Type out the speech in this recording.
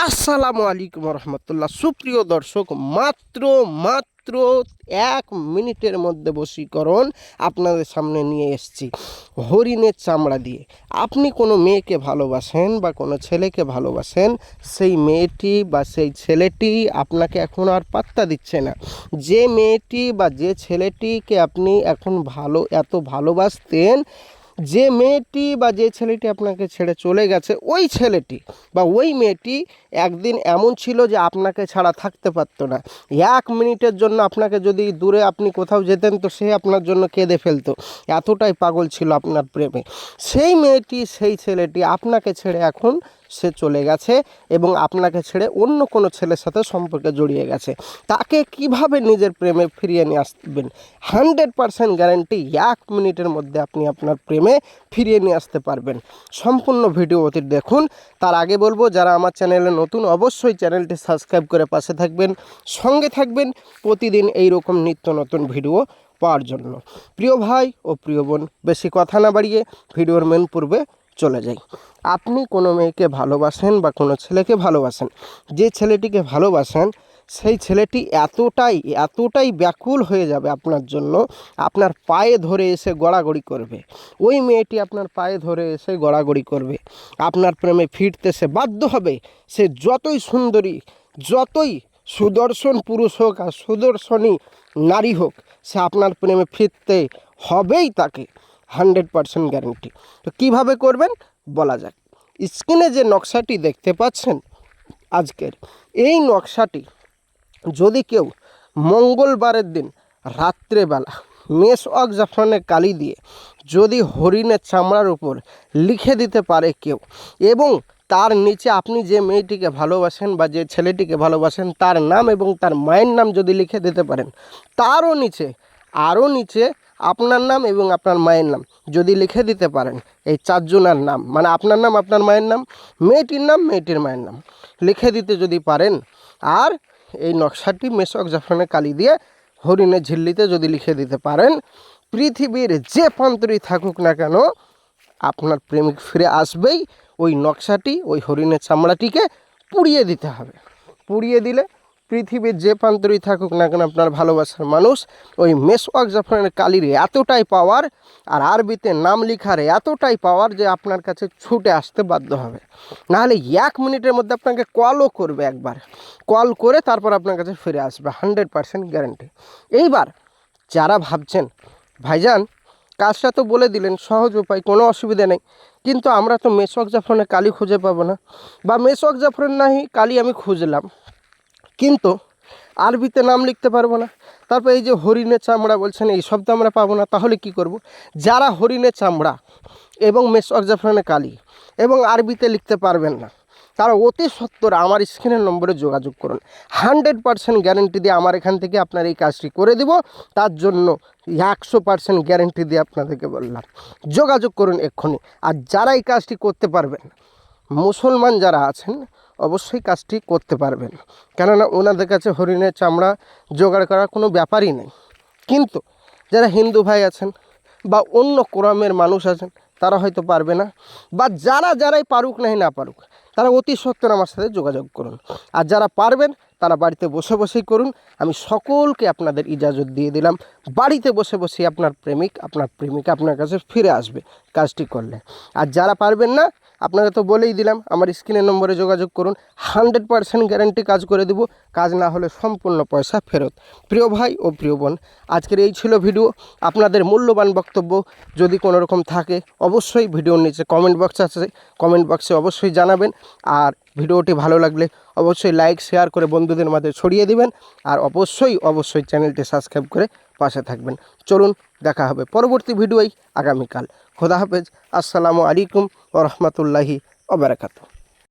আসসালামু আলাইকুম রহমতুল্লাহ। সুপ্রিয় দর্শক, মাত্র মাত্র 1 মিনিটের মধ্যে বশীকরণ আপনাদের সামনে নিয়ে এসেছি হরিণের চামড়া দিয়ে। আপনি কোনো মেয়েকে ভালোবাসেন বা কোনো ছেলেকে ভালোবাসেন, সেই মেয়েটি বা সেই ছেলেটি আপনাকে এখন আর পাত্তা দিচ্ছে না। যে মেয়েটি বা যে ছেলেটিকে আপনি এখন এত ভালোবাসতেন, যে মেয়েটি বা যে ছেলেটি আপনাকে ছেড়ে চলে গেছে, ওই ছেলেটি বা ওই মেয়েটি একদিন এমন ছিল যে আপনাকে ছাড়া থাকতে পারতো না। 1 মিনিটের জন্য আপনাকে যদি দূরে আপনি কোথাও যেতেন তো সে আপনার জন্য কেঁদে ফেলতো, এতটাই পাগল ছিল আপনার প্রেমে। সেই মেয়েটি, সেই ছেলেটি আপনাকে ছেড়ে এখন সে চলে গেছে এবং আপনাকে ছেড়ে অন্য কোনো ছেলের সাথে সম্পর্কে জড়িয়ে গেছে। তাকে কিভাবে নিজের প্রেমে ফিরিয়ে নিয়ে আসবেন? 100% গ্যারান্টি 1 মিনিটের মধ্যে আপনি আপনার প্রেমে ফিরিয়ে নিয়ে আসতে পারবেন। সম্পূর্ণ ভিডিওটি দেখুন। তার আগে বলবো, যারা আমার চ্যানেলে নতুন অবশ্যই চ্যানেলটি সাবস্ক্রাইব করে পাশে থাকবেন, সঙ্গে থাকবেন প্রতিদিন এই রকম নিত্য নতুন ভিডিও পাওয়ার জন্য। প্রিয় ভাই ও প্রিয় বোন, বেশি কথা না বাড়িয়ে ভিডিওর মেন পূর্বে চলে যাই। আপনি কোনো মেয়েকে ভালোবাসেন বা কোনো ছেলেকে ভালোবাসেন, যে ছেলেটিকে ভালোবাসেন সেই ছেলেটি এতটাই ব্যাকুল হয়ে যাবে আপনার জন্য, আপনার পায়ে ধরে এসে গড়াগড়ি করবে। ওই মেয়েটি আপনার পায়ে ধরে এসে গড়াগড়ি করবে, আপনার প্রেমে ফিরতে সে বাধ্য হবে। সে যতই সুন্দরী, যতই সুদর্শন পুরুষ হোক আর সুদর্শনী নারী হোক, সে আপনার প্রেমে ফিরতে হবেই তাকে, 100% গ্যারেন্টি। তো কীভাবে করবেন বলা যাক। স্ক্রিনে যে নকশাটি দেখতে পাচ্ছেন আজকের, এই নকশাটি যদি কেউ মঙ্গলবারের দিন রাত্রেবেলা মেসওয়াক জাফরানের কালি দিয়ে যদি হরিণের চামড়ার উপর লিখে দিতে পারে কেউ, এবং তার নিচে আপনি যে মেয়েটিকে ভালোবাসেন বা যে ছেলেটিকে ভালোবাসেন তার নাম এবং তার মায়ের নাম যদি লিখে দিতে পারেন, আরও নিচে আপনার নাম এবং আপনার মায়ের নাম যদি লিখে দিতে পারেন, এই চারজনের নাম মানে আপনার নাম, আপনার মায়ের নাম, মেয়েটির নাম, মেয়েটির মায়ের নাম লিখে দিতে যদি পারেন, আর এই নকশাটি মেসওয়াক জাফরানের কালি দিয়ে হরিণের ঝিল্লিতে যদি লিখে দিতে পারেন, পৃথিবীর যে প্রান্তরেই থাকুক না কেন আপনার প্রেমিক ফিরে আসবেই। ওই নকশাটি, ওই হরিণের চামড়াটিকে পুড়িয়ে দিতে হবে। পুড়িয়ে দিলে পৃথিবীর যে প্রান্তরেই থাকুক না কেন আপনার ভালোবাসার মানুষ, ওই মেসওয়াক জাফরানের কালির এতটাই পাওয়ার আর আরবিতে নাম লিখার এতটাই পাওয়ার যে আপনার কাছে ছুটে আসতে বাধ্য হবে। নাহলে 1 মিনিটের মধ্যে আপনাকে কলও করবে, একবার কল করে তারপর আপনার কাছে ফিরে আসবে, 100% গ্যারেন্টি। এইবার যারা ভাবছেন ভাইজান কাজটা তো বলে দিলেন, সহজ উপায়, কোনো অসুবিধা নেই, কিন্তু আমরা তো মেসওয়াক জাফরানের কালি খুঁজে পাবো না, বা মেসওয়াক জাফরান নাহি কালি আমি খুঁজলাম কিন্তু আরবিতে নাম লিখতে পারবো না, তারপর এই যে হরিণের চামড়া বলছেন এই সব তো আমরা পাবো না, তাহলে কি করব? যারা হরিণের চামড়া এবং মেসওয়াক জাফরানের কালি এবং আরবিতে লিখতে পারবেন না, তারা অতি সত্বর আমার স্ক্রিনের নম্বরে যোগাযোগ করুন। 100% গ্যারেন্টি দিয়ে আমার এখান থেকে আপনার এই কাজটি করে দিব। তার জন্য 100% গ্যারেন্টি দিয়ে আপনাদেরকে বললাম, যোগাযোগ করুন এক্ষুনি। আর যারা এই কাজটি করতে পারবেন, মুসলমান যারা আছেন অবশ্যই কাজটি করতে পারবেন, কেননা ওনাদের কাছে হরিণের চামড়া জোগাড় করা কোনো ব্যাপারই নেই। কিন্তু যারা হিন্দু ভাই আছেন বা অন্য কোরআনের মানুষ আছেন তারা হয়তো পারবে না, বা যারাই পারুক না পারুক, তারা অতি সত্বর আমার সাথে যোগাযোগ করুন। আর যারা পারবেন তারা বাড়িতে বসে বসেই করুন। আমি সকলকে আপনাদের ইজাজত দিয়ে দিলাম, বাড়িতে বসে বসেই আপনার প্রেমিক, আপনার প্রেমিকা আপনার কাছে ফিরে আসবে কাজটি করলে। আর যারা পারবেন না, আপনাকে তো বলেই দিলাম, আমার স্ক্রিনের নম্বরে যোগাযোগ করুন, 100% গ্যারান্টি কাজ করে দেব। কাজ না হলে সম্পূর্ণ পয়সা ফেরত। প্রিয় ভাই ও প্রিয় বোন, আজকের এই ছিল ভিডিও। আপনাদের মূল্যবান বক্তব্য যদি কোনো রকম থাকে অবশ্যই ভিডিওর নিচে কমেন্ট বক্স আছে, কমেন্ট বক্সে অবশ্যই জানাবেন। আর ভিডিওটি ভালো লাগলে অবশ্যই লাইক শেয়ার করে বন্ধুদের মাঝে ছড়িয়ে দিবেন। আর অবশ্যই চ্যানেলটি সাবস্ক্রাইব করে পাশে থাকবেন। চলুন দেখা হবে পরবর্তী ভিডিওই আগামীকাল। খোদা হাফেজ। আসসালামু আলাইকুম ওয়া রাহমাতুল্লাহি ওয়া বারাকাতুহু।